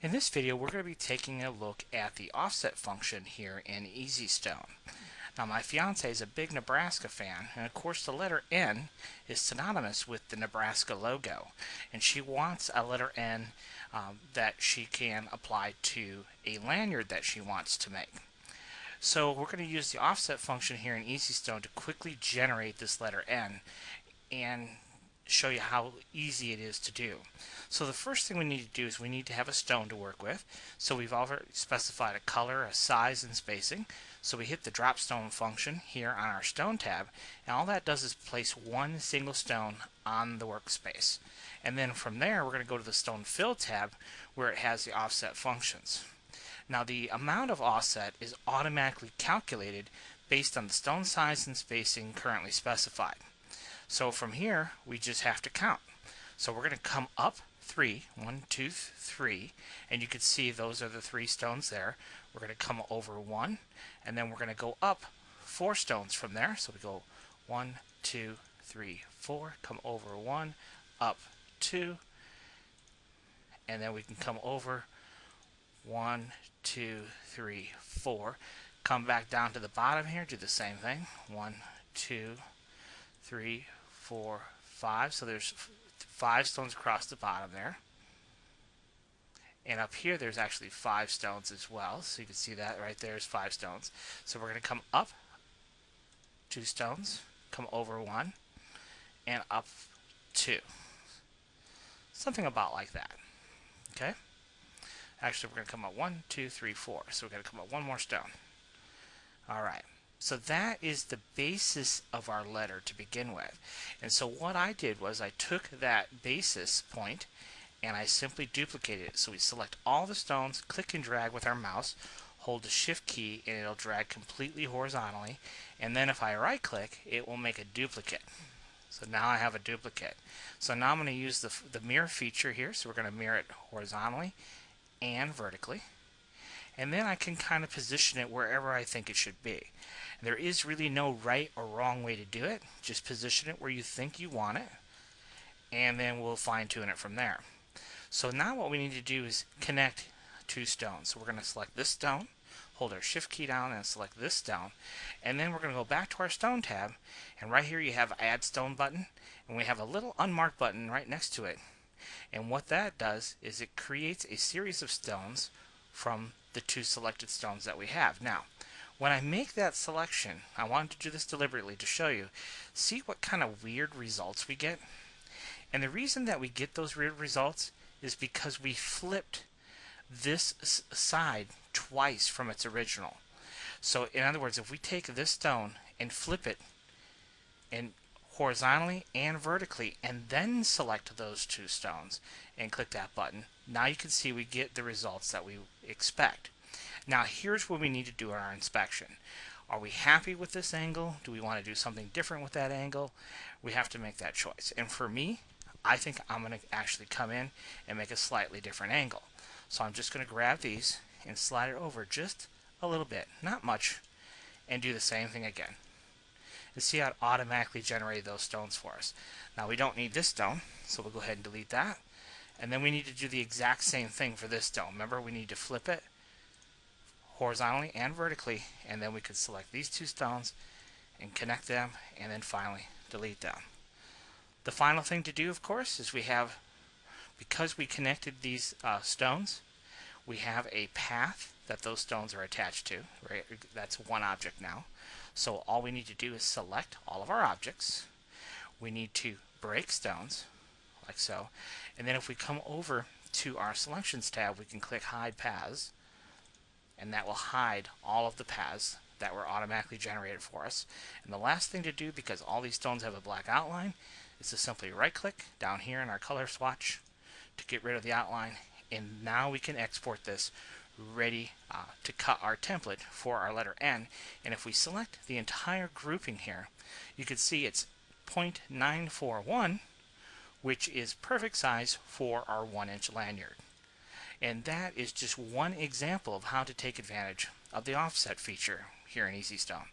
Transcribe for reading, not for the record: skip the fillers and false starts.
In this video, we're going to be taking a look at the offset function here in EasyStone. Now, my fiance is a big Nebraska fan, and of course the letter N is synonymous with the Nebraska logo, and she wants a letter N that she can apply to a lanyard that she wants to make. So we're going to use the offset function here in EasyStone to quickly generate this letter N and show you how easy it is to do. So the first thing we need to do is we need to have a stone to work with. So we've already specified a color, a size, and spacing. So we hit the Dropstone function here on our stone tab, and all that does is place one single stone on the workspace. And then from there we're going to go to the stone fill tab where it has the offset functions. Now the amount of offset is automatically calculated based on the stone size and spacing currently specified. So from here, we just have to count. So we're going to come up 3, 1, 2, 3, and you can see those are the 3 stones there. We're going to come over 1, and then we're going to go up 4 stones from there. So we go 1, 2, 3, 4, come over 1, up 2, and then we can come over 1, 2, 3, 4. Come back down to the bottom here, do the same thing. 1, 2, 3, 4, 5. So there's 5 stones across the bottom there. And up here there's actually 5 stones as well. So you can see that right there is 5 stones. So we're going to come up 2 stones, come over 1, and up 2. Something about like that. Okay? Actually, we're going to come up 1, 2, 3, 4. So we're going to come up 1 more stone. Alright. So that is the basis of our letter to begin with. And so what I did was I took that basis point and I simply duplicated it. So we select all the stones, click and drag with our mouse, hold the shift key, and it'll drag completely horizontally. And then if I right click, it will make a duplicate. So now I have a duplicate. So now I'm going to use the mirror feature here. So we're going to mirror it horizontally and vertically. And then I can kind of position it wherever I think it should be. There is really no right or wrong way to do it. Just position it where you think you want it, and then we'll fine tune it from there. So now what we need to do is connect 2 stones. So we're going to select this stone, hold our shift key down and select this stone, and then we're going to go back to our stone tab, and right here you have add stone button, and we have a little unmarked button right next to it. And what that does is it creates a series of stones from the 2 selected stones that we have. Now, when I make that selection, I wanted to do this deliberately to show you, see what kind of weird results we get. And the reason that we get those weird results is because we flipped this side twice from its original. So in other words, if we take this stone and flip it and horizontally and vertically and then select those 2 stones and click that button, now you can see we get the results that we expect. Now here's what we need to do in our inspection. Are we happy with this angle? Do we want to do something different with that angle? We have to make that choice. And for me, I think I'm going to actually come in and make a slightly different angle. So I'm just going to grab these and slide it over just a little bit, not much, and do the same thing again. And see how it automatically generated those stones for us. Now we don't need this stone, so we'll go ahead and delete that. And then we need to do the exact same thing for this stone. Remember, we need to flip it horizontally and vertically, and then we could select these 2 stones and connect them, and then finally delete them. The final thing to do, of course, is because we connected these stones, we have a path that those stones are attached to. Right? That's one object now. So all we need to do is select all of our objects. We need to break stones, like so. And then if we come over to our Selections tab, we can click Hide Paths, and that will hide all of the paths that were automatically generated for us. And the last thing to do, because all these stones have a black outline, is to simply right-click down here in our color swatch to get rid of the outline, and now we can export this ready to cut our template for our letter N. And if we select the entire grouping here, you can see it's 0.941, which is perfect size for our 1-inch lanyard. And that is just one example of how to take advantage of the offset feature here in EasyStone.